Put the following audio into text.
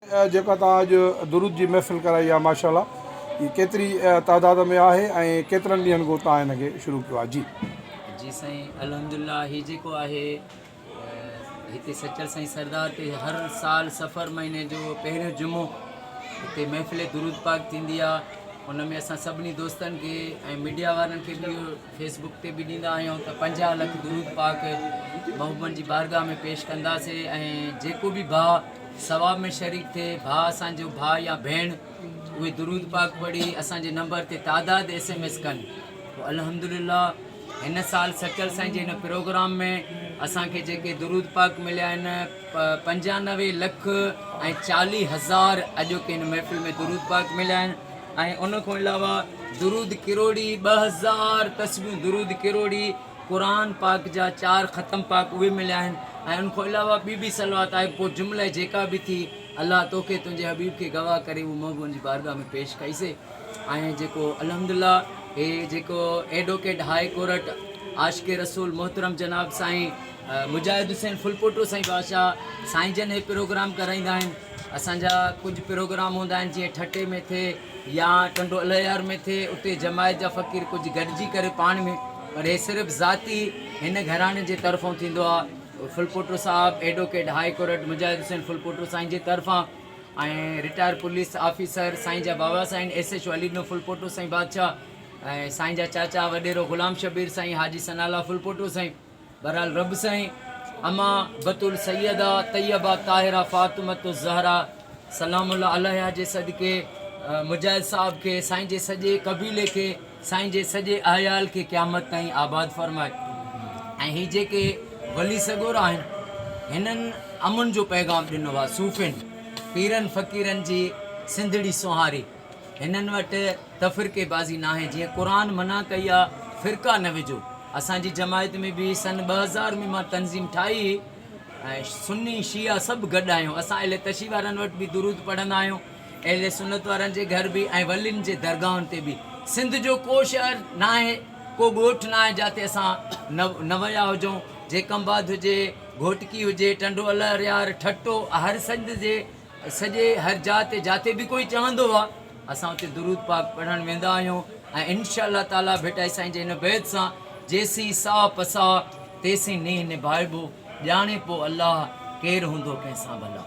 जेका तव्हां अॼु दुरूद जी महफ़िल कराई आहे माशाल्लाह, ये केतिरी तादाद में आहे ऐं केतिरनि ॾींहंनि खां तव्हां हिनखे शुरू कयो आहे? जी जी साईं, अल्हम्दुलिल्लाह। ही जेको आहे हिते सचल साईं सरदार ते हर साल सफ़र महीने जो पहिरियों जुमो हिते महफ़िल दुरूद पाक थींदी आहे। उन में असां सभिनी दोस्तनि खे ऐं मीडिया वारनि खे बि फेसबुक ते बि ॾींदा आहियूं त 50 लख दुरूद पाक महबूबनि जी बारगाह में पेश कंदासीं। ऐं जेको बि भाउ सवाब में शरीक थिए, भाउ असांजो भाउ या भेण, उहे दुरूद पाक पढ़ी असांजे नंबर ते तादाद SMS कनि। पोइ अल्हम्दुलिल्लाह हिन साल सचल साईं जे हिन प्रोग्राम में असांखे जेके दुरूद पाक मिलिया आहिनि 95 लख ऐं 40,000 अॼोके हिन महफ़िल में दुरूद पाक मिलिया आहिनि। ऐं उन खां अलावा दुरूद किरोड़ी 2000 तस्वीरूं दुरूद किरोड़ी क़ुरान पाक जा 4 ख़तम पाक उहे मिलिया आहिनि। ऐं उन खां अलावा ॿी सलवात आहे। पोइ जुमिले जेका बि थी अलाह तोखे तुंहिंजे हबीब खे गवाह करे उहो महबूबनि जी बारगाह में पेश कईसीं। ऐं जेको अल्हम्दुलिल्लाह हे जेको एडवोकेट हाई कोर्ट आशिक़ रसूल मोहतरम जनाब साईं मुजाहिद हुसैन फुलपोटो साईं बादशाह साईं जन हे प्रोग्राम कराईंदा आहिनि। असांजा कुझु प्रोग्राम हूंदा आहिनि जीअं ठटे में थिए या टंडो अलयार में थिए, उते जमायत जा फ़क़ीर कुझु गॾिजी करे पाण में, पर हे सिर्फ़ु ज़ाती हिन घराणे जे तरफ़ां थींदो आहे। फुलपोटो साहब एडवोकेट हाई कोर्ट मुजाहिद हुसैन फुलपोटो साईं जे तरफ़ां ऐं रिटायर पुलिस ऑफिसर साईं जा बाबा साईं SH अलीनो फुलपोटो साईं बादशाह ऐं साईं जा चाचा वॾेरो ग़ुलाम शबीर साईं हाजी सनाला फुलपोटो साईं, बहरहाल रब साईं अमा बतुल सैयदा तैयबा ताहिरा फ़ातिमत ज़हरा सलामुल्लाह अलैहा जे सदके मुजाहिद साहब खे, साईं जे सॼे कबीले खे, साईं जे सॼे आयाल खे क़यामत ताईं आबाद फरमाए। ऐं ही जेके वली सगोरा आहिनि हिननि अमन जो पैगाम ॾिनो आहे। सूफ़ियुनि पीरनि फ़क़ीरनि जी सिंधड़ी सुहारी, हिननि वटि तफ़रीक़ेबाज़ी न आहे। जीअं क़ुरान मना कई आहे फ़िरका न विझो। असांजी जमायत में बि सन 2000 में मां तनज़ीम ठाही ऐं सुन्नी शिया सभु गॾु आहियूं। असां अहले तशी वारनि वटि बि दुरूद पढ़ंदा आहियूं, अहले सुन्नत वारनि जे घर बि ऐं वलियुनि जे दरगाहनि ते बि। सिंध जो को शहर न आहे, को ॻोठु न आहे जिते असां न विया हुजूं। जेकमबाद हुजे, घोटकी हुजे, टंडो अलयार, ठट्टो, हर सिंध जे सॼे हर जाते बि कोई चवंदो आहे असां उते दुरूद पाक पढ़णु वेंदा आहियूं। ऐं इंशाअल्लाह ताला भेटाई साईं जे हिन बैत सां जेसीं साह पसाह तेसीं नीह निभाइबो, ॼाणे पोइ अलाह केरु हूंदो कंहिंसां भला।